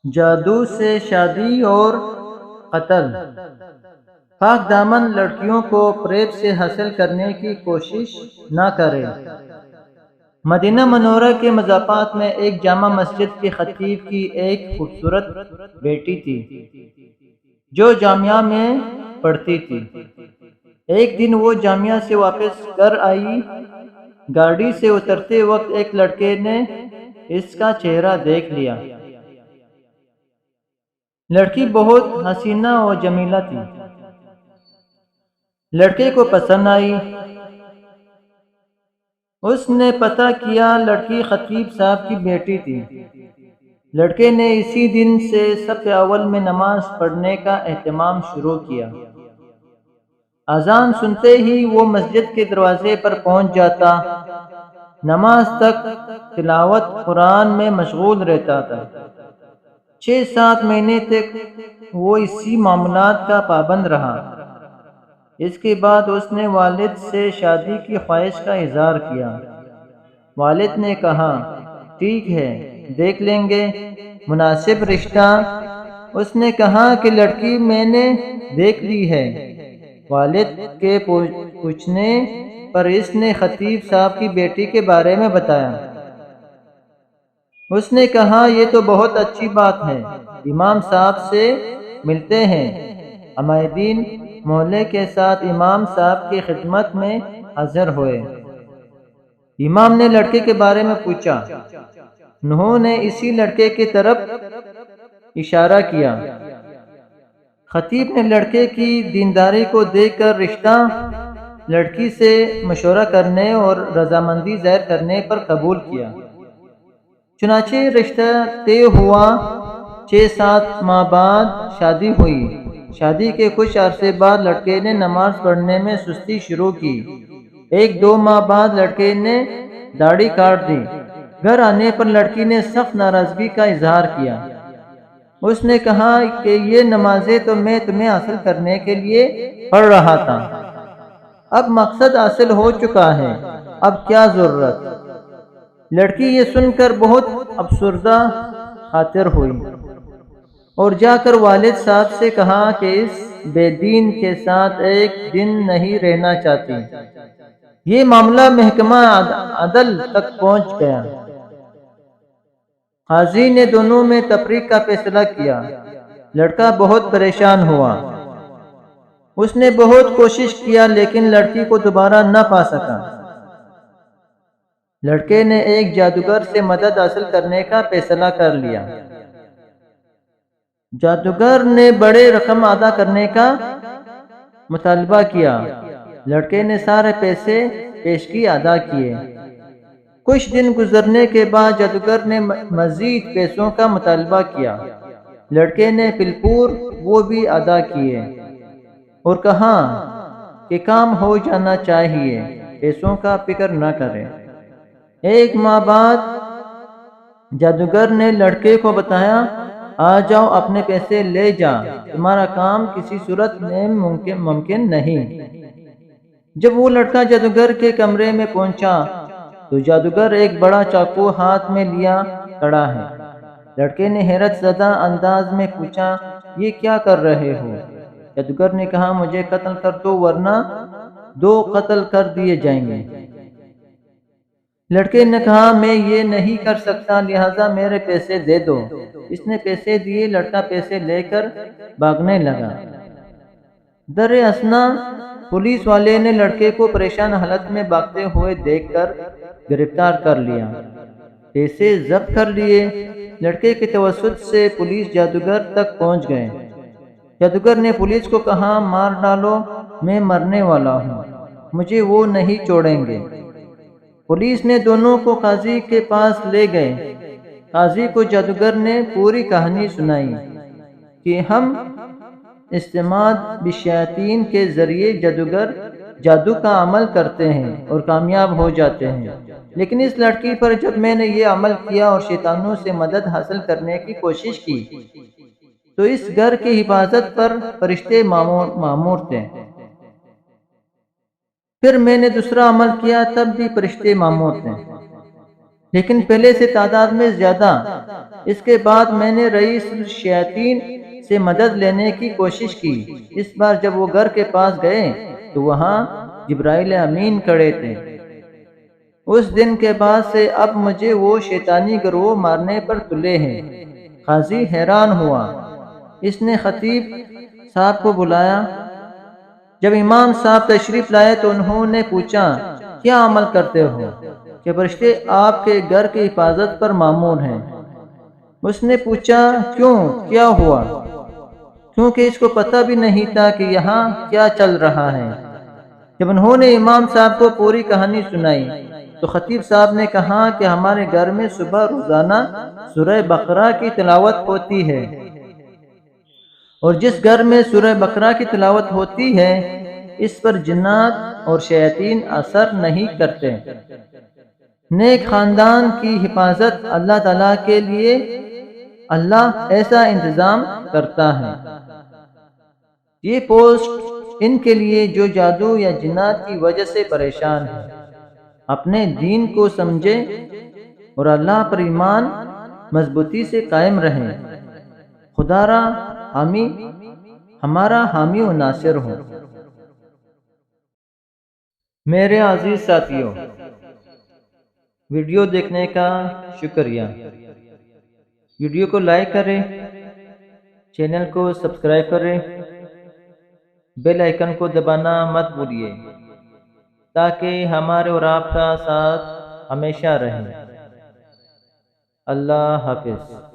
جادو سے شادی اور قتل۔ پاک دامن لڑکیوں کو فریب سے حاصل کرنے کی کوشش نہ کریں۔ مدینہ منورہ کے مضافات میں ایک جامع مسجد کے خطیب کی ایک خوبصورت بیٹی تھی جو جامعہ میں پڑھتی تھی۔ ایک دن وہ جامعہ سے واپس گھر آئی۔ گاڑی سے اترتے وقت ایک لڑکے نے اس کا چہرہ دیکھ لیا۔ لڑکی بہت حسینہ و جمیلہ تھی۔ لڑکے کو پسند آئی۔ اس نے پتہ کیا لڑکی خطیب صاحب کی بیٹی تھی۔ لڑکے نے اسی دن سے صف اول میں نماز پڑھنے کا اہتمام شروع کیا۔ اذان سنتے ہی وہ مسجد کے دروازے پر پہنچ جاتا۔ نماز تک تلاوت قرآن میں مشغول رہتا تھا۔ 6-7 مہینے تک وہ اسی معمولات کا پابند رہا۔ اس کے بعد اس نے والد سے شادی کی خواہش کا اظہار کیا۔ والد نے کہا، ٹھیک ہے، دیکھ لیں گے مناسب رشتہ۔ اس نے کہا کہ لڑکی میں نے دیکھ لی ہے۔ والد کے پوچھنے پر اس نے خطیب صاحب کی بیٹی کے بارے میں بتایا۔ اس نے کہا، یہ تو بہت اچھی بات ہے، امام صاحب سے ملتے ہیں۔ عمائدین محلے کے ساتھ امام صاحب کی خدمت میں حاضر ہوئے۔ امام نے لڑکے کے بارے میں پوچھا۔ انہوں نے اسی لڑکے کی طرف اشارہ کیا۔ خطیب نے لڑکے کی دینداری کو دیکھ کر رشتہ لڑکی سے مشورہ کرنے اور رضامندی ظاہر کرنے پر قبول کیا۔ چنانچہ رشتہ طے ہوا۔ 6-7 ماہ بعد شادی ہوئی۔ شادی کے کچھ عرصے بعد لڑکے نے نماز پڑھنے میں سستی شروع کی۔ 1-2 ماہ بعد لڑکے نے داڑھی کاٹ دی۔ گھر آنے پر لڑکی نے سخت ناراضگی کا اظہار کیا۔ اس نے کہا کہ یہ نمازیں تو میں تمہیں حاصل کرنے کے لیے پڑھ رہا تھا، اب مقصد حاصل ہو چکا ہے، اب کیا ضرورت؟ لڑکی یہ سن کر بہت افسردہ خاطر ہوئی اور جا کر والد صاحب سے کہا کہ اس بے دین کے ساتھ ایک دن نہیں رہنا چاہتی۔ یہ معاملہ محکمہ عدل تک پہنچ گیا۔ قاضی نے دونوں میں تفریق کا فیصلہ کیا۔ لڑکا بہت پریشان ہوا۔ اس نے بہت کوشش کیا لیکن لڑکی کو دوبارہ نہ پا سکا۔ لڑکے نے ایک جادوگر سے مدد حاصل کرنے کا فیصلہ کر لیا۔ جادوگر نے بڑے رقم ادا کرنے کا مطالبہ کیا۔ لڑکے نے سارے پیسے پیشگی ادا کیے۔ کچھ دن گزرنے کے بعد جادوگر نے مزید پیسوں کا مطالبہ کیا۔ لڑکے نے بالپور وہ بھی ادا کیے اور کہا کہ کام ہو جانا چاہیے، پیسوں کا فکر نہ کریں۔ 1 ماہ بعد جادوگر نے لڑکے کو بتایا، آ جاؤ اپنے پیسے لے جا، تمہارا کام کسی صورت میں ممکن نہیں۔ جب وہ لڑکا جادوگر کے کمرے میں پہنچا تو جادوگر ایک بڑا چاقو ہاتھ میں لیا کھڑا ہے۔ لڑکے نے حیرت زدہ انداز میں پوچھا، یہ کیا کر رہے ہو؟ جادوگر نے کہا، مجھے قتل کر دو ورنہ 2 قتل کر دیے جائیں گے۔ لڑکے نے کہا، میں یہ نہیں کر سکتا، لہٰذا میرے پیسے دے دو۔ اس نے پیسے دیے۔ لڑکا پیسے لے کر بھاگنے لگا۔ در اثنا پولیس والے نے لڑکے کو پریشان حالت میں بھاگتے ہوئے دیکھ کر گرفتار کر لیا۔ پیسے ضبط کر لیے۔ لڑکے کے توسط سے پولیس جادوگر تک پہنچ گئے۔ جادوگر نے پولیس کو کہا، مار ڈالو، میں مرنے والا ہوں، مجھے وہ نہیں چھوڑیں گے۔ پولیس نے دونوں کو قاضی کے پاس لے گئے۔ قاضی کو جادوگر نے پوری کہانی سنائی کہ ہم استعماد بالشیاطین کے ذریعے جادوگر جادو کا عمل کرتے ہیں اور کامیاب ہو جاتے ہیں، لیکن اس لڑکی پر جب میں نے یہ عمل کیا اور شیطانوں سے مدد حاصل کرنے کی کوشش کی تو اس گھر کی حفاظت پر فرشتے مامور تھے۔ پھر میں نے دوسرا عمل کیا، تب بھی فرشتے مامور تھے۔ لیکن پہلے سے تعداد میں زیادہ۔ اس کے بعد میں نے رئیس الشیاطین سے مدد لینے کی کوشش کی۔ اس بار جب وہ گھر کے پاس گئے تو وہاں جبرائیل امین کھڑے تھے۔ اس دن کے بعد سے اب مجھے وہ شیطانی گروہ مارنے پر تلے ہیں۔ قاضی حیران ہوا۔ اس نے خطیب صاحب کو بلایا۔ جب امام صاحب تشریف لائے تو انہوں نے پوچھا، کیا عمل کرتے ہو کہ فرشتے آپ کے گھر کی حفاظت پر مامور ہیں؟ اس نے پوچھا، کیوں، کیا ہوا؟ کیونکہ اس کو پتہ بھی نہیں تھا کہ یہاں کیا چل رہا ہے۔ جب انہوں نے امام صاحب کو پوری کہانی سنائی تو خطیب صاحب نے کہا کہ ہمارے گھر میں صبح روزانہ سورہ بقرہ کی تلاوت ہوتی ہے، اور جس گھر میں سورہ بقرہ کی تلاوت ہوتی ہے اس پر جنات اور شیاطین اثر نہیں کرتے۔ نیک خاندان کی حفاظت اللہ تعالیٰ کے لیے اللہ ایسا انتظام کرتا ہے۔ یہ پوسٹ ان کے لیے جو جادو یا جنات کی وجہ سے پریشان ہیں۔ اپنے دین کو سمجھیں اور اللہ پر ایمان مضبوطی سے قائم رہیں۔ خدا را حامی ہمارا حامی و ناصر ہو۔ میرے عزیز ساتھیوں، ویڈیو دیکھنے کا شکریہ۔ ویڈیو کو لائک کریں، چینل کو سبسکرائب کریں، بیل آئیکن کو دبانا مت بھولیے تاکہ ہمارے اور آپ کا ساتھ ہمیشہ رہے۔ اللہ حافظ۔